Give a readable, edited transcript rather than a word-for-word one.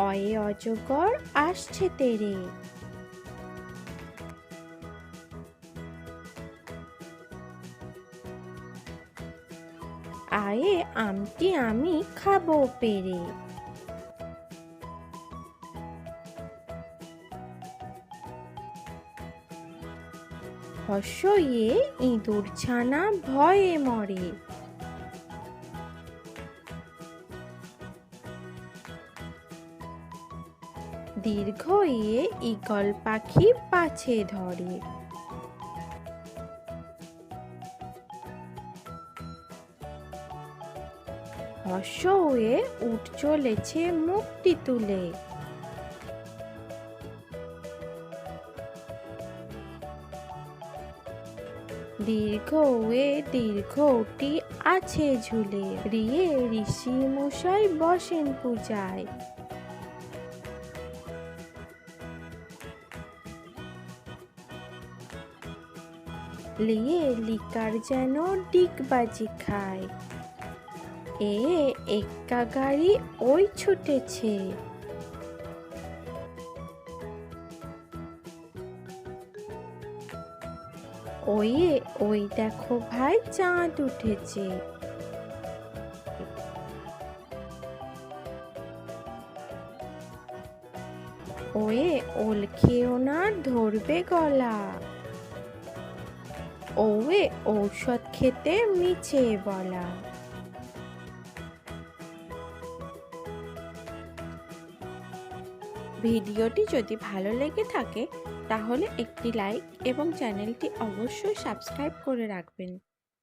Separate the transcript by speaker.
Speaker 1: অয়ে অজগর আসছে তেরে। আয়ে আমটি আমি খাবো পেরে। হর্ষইয়ে ইঁদুর ছানা ভয়ে মরে। দীর্ঘ ইয়ে ঈগল পাখি পাছে ধরে। হর্ষ হয়ে উঠ চলেছে মুখটি তুলে। দীর্ঘ হয়ে দীর্ঘটি আছে ঝুলে। রিয়ে ঋষি মশাই বসেন পূজায়। লিয়ে লিকার যেন ডিগবাজি খায়। এ এক্কা গাড়ি ওই ছুটেছে। ওয়ে ওই দেখো ভাই চাঁদ উঠেছে। ওয়ে ওল খেও না ধরবে গলা। ওয়ে ঔষধ খেতে মিছে বলা। ভিডিওটি যদি ভালো লেগে থাকে তাহলে একটি লাইক এবং চ্যানেলটি অবশ্যই সাবস্ক্রাইব করে রাখবেন।